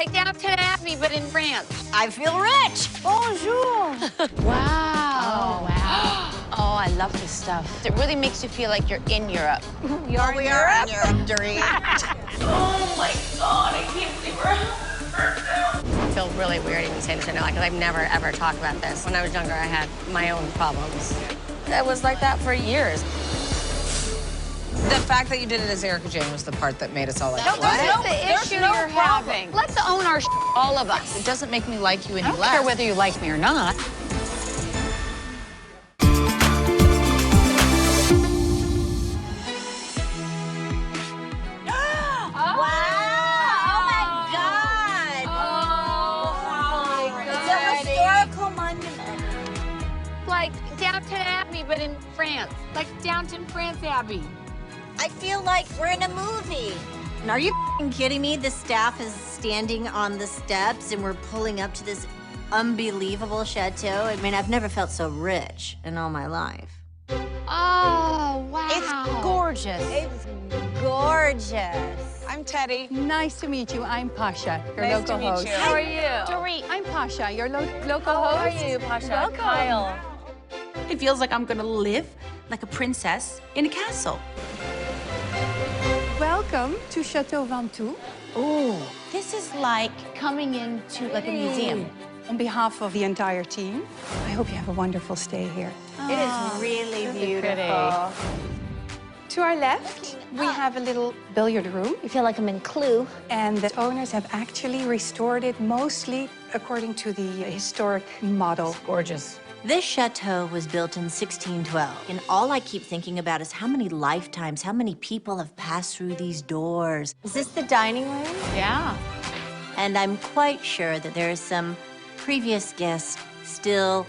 like Downton Abbey, but in France. I feel rich. Bonjour. Wow. Oh, wow. Oh, I love this stuff. It really makes you feel like you're in Europe. We are in Europe, Dorit. Oh my God, I can't believe we're I feel really weird even saying this right now, because I've never ever talked about this. When I was younger, I had my own problems. It was like that for years. The fact that you did it as Erika Jayne was the part that made us all like, No, what? that's the issue you're having. Let's own our all of us. It doesn't make me like you any I don't less. care whether you like me or not. Like Downton Abbey, but in France. Like Downton France Abbey. I feel like we're in a movie. And are you kidding me? The staff is standing on the steps and we're pulling up to this unbelievable chateau. I mean, I've never felt so rich in all my life. Oh, wow. It's gorgeous. It's gorgeous. I'm Teddi. Nice to meet you. I'm Pasha, your Nice local to meet host. you. How are you? Dorit. I'm Pasha, your local How are host. you, Pasha? Welcome. Kyle. It feels like I'm gonna live like a princess in a castle. Welcome to Chateau Ventoux. Oh, this is like coming into like a museum. On behalf of the entire team, I hope you have a wonderful stay here. It is really beautiful. To our left, we have a little billiard room, I feel like I'm in Clue. and the owners have actually restored it mostly according to the historic model. Gorgeous. This chateau was built in 1612, and all I keep thinking about is how many lifetimes, how many people have passed through these doors. Is this the dining room? Yeah. And I'm quite sure that there are some previous guests still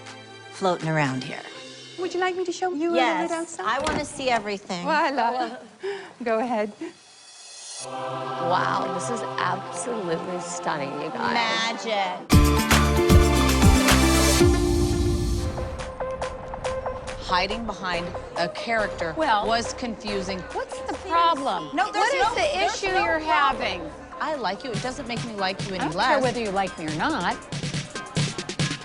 floating around here. Would you like me to show you a little bit outside? I want to see everything. Voila. Go ahead. Wow, this is absolutely stunning, you guys. Magic. Hiding behind a character was confusing. What's the problem? No, what is the issue you're having? I like you. It doesn't make me like you I any don't less. care whether you like me or not.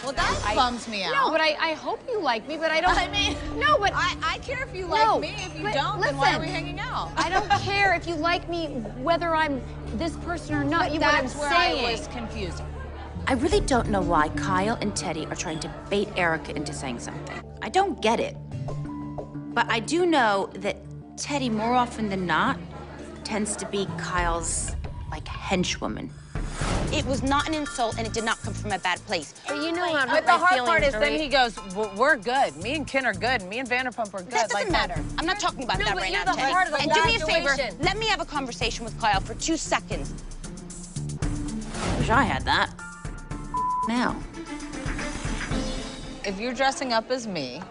Well, that bums me out. No, but I hope you like me, but I don't. I mean, no, but I care if you like me. If you but don't, then why are listen, we hanging out? I don't care if you like me, whether I'm this person or not. But You know what I'm that's where saying? I was confused. I really don't know why Kyle and Teddi are trying to bait Erika into saying something. I don't get it. But I do know that Teddi, more often than not, tends to be Kyle's, like, henchwoman. It was not an insult, and it did not come from a bad place. But you know how But the hard part is then he goes, we're good. Me and Ken are good. Me and Vanderpump are good. That doesn't like matter. I'm not talking about No, that but right you're now, the Teddi. heart of the And do me a favor, situation. let me have a conversation with Kyle for 2 seconds. Wish I had that. Now. If you're dressing up as me,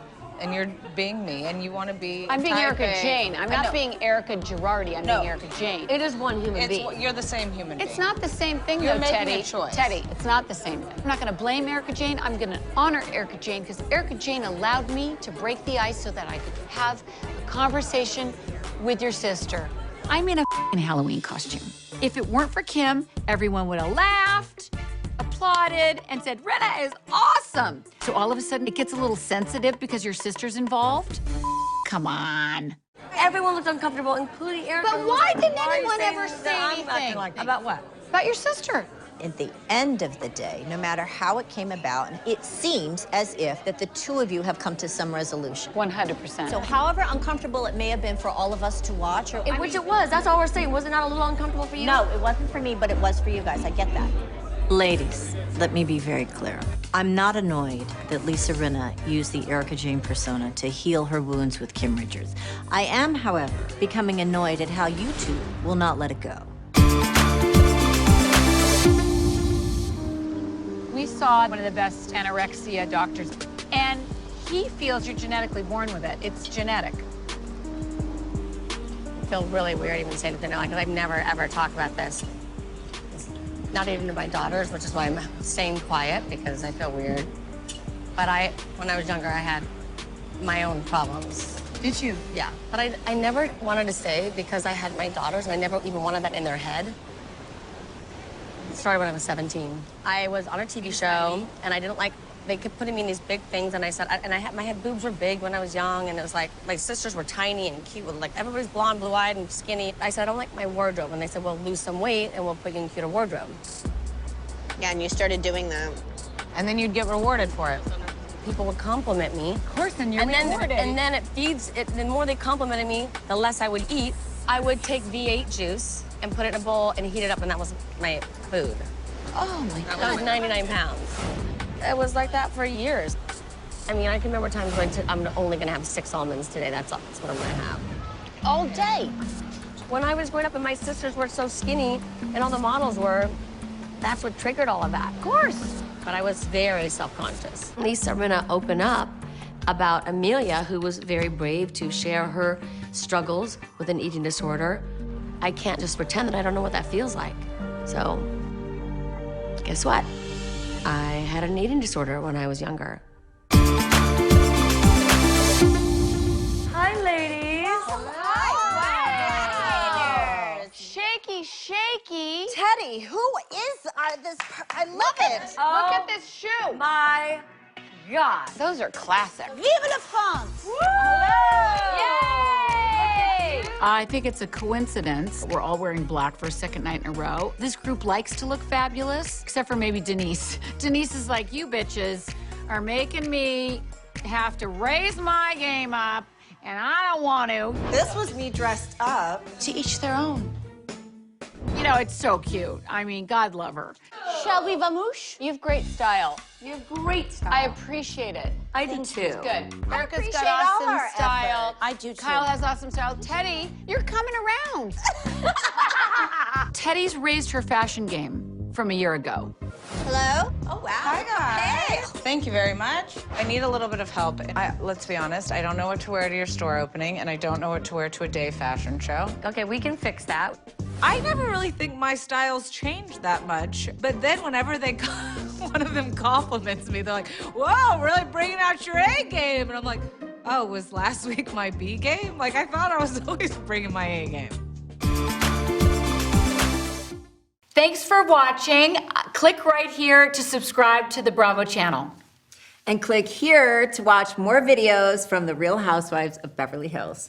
and you're being me, and you want to be I'm being type Erika A, Jayne. I'm I not know. being Erika Girardi. I'm No. being Erika Jayne. It is one human being. You're the same human being. It's not the same thing, You're though, making Teddi. a choice. Teddi, it's not the same thing. I'm not going to blame Erika Jayne. I'm going to honor Erika Jayne because Erika Jayne allowed me to break the ice so that I could have a conversation with your sister. I'm in a Halloween costume. If it weren't for Kim, everyone would have laughed, applauded, and said, Rinna is awesome. So all of a sudden, it gets a little sensitive because your sister's involved. Come on. Everyone looked uncomfortable, including Erika. But why didn't anyone ever say anything? About what? About your sister. At the end of the day, no matter how it came about, it seems as if that the two of you have come to some resolution. 100%. So however uncomfortable it may have been for all of us to watch, or Which it was. That's all we're saying. Was it not a little uncomfortable for you? No, it wasn't for me, but it was for you guys. I get that. Ladies, let me be very clear. I'm not annoyed that Lisa Rinna used the Erika Jayne persona to heal her wounds with Kim Richards. I am, however, becoming annoyed at how you two will not let it go. We saw one of the best anorexia doctors, and he feels you're genetically born with it. It's genetic. I feel really weird even saying it to because I've never, ever talked about this. Not even to my daughters, which is why I'm staying quiet, because I feel weird. But when I was younger, I had my own problems. Did you? Yeah. But I never wanted to say because I had my daughters, and I never even wanted that in their head. It started when I was 17. I was on a TV show, and I didn't like, they kept putting me in these big things, and I said, my head boobs were big when I was young, and it was like, my sisters were tiny and cute, like everybody's blonde, blue-eyed, and skinny. I said, I don't like my wardrobe, and they said, well, lose some weight, and we'll put you in a cuter wardrobe. Yeah, and you started doing that. And then you'd get rewarded for it. People would compliment me. Of course, and you're rewarded. And then it feeds, the more they complimented me, the less I would eat. I would take V8 juice and put it in a bowl and heat it up, and that was my food. Oh, my God. That was 99 pounds. It was like that for years. I mean, I can remember times when I'm only gonna have 6 almonds today. That's what I'm gonna have. All day. When I was growing up and my sisters were so skinny and all the models were, that's what triggered all of that. Of course. But I was very self-conscious. Lisa Rinna opened up about Amelia, who was very brave to share her struggles with an eating disorder. I can't just pretend that I don't know what that feels like. So, guess what? I had an eating disorder when I was younger. Hi, ladies. Hi. Shaky, shaky. Teddi, who is this? I love it. Look at this shoe. My God. Those are classic. Vive la France. Yay! I think it's a coincidence. We're all wearing black for a second night in a row. This group likes to look fabulous, except for maybe Denise. Denise is like, you bitches are making me have to raise my game up, and I don't want to. This was me dressed up. To each their own. You know, it's so cute. I mean, God love her. Shall we vamoosh? You have great style. You have great style. I appreciate it. I do too. It's good. Erika's appreciate got all awesome our style. effort. I do too. Kyle has awesome style. Teddi, you're coming around. Teddi's raised her fashion game from a year ago. Hello? Oh, wow. Hi, guys. Thank you very much. I need a little bit of help. Let's be honest, I don't know what to wear to your store opening, and I don't know what to wear to a day fashion show. Okay, we can fix that. I never really think my styles change that much. But then whenever one of them compliments me, they're like, whoa, really bringing out your A game. And I'm like, oh, was last week my B game? Like, I thought I was always bringing my A game. Thanks for watching. Click right here to subscribe to the Bravo channel. And click here to watch more videos from the Real Housewives of Beverly Hills.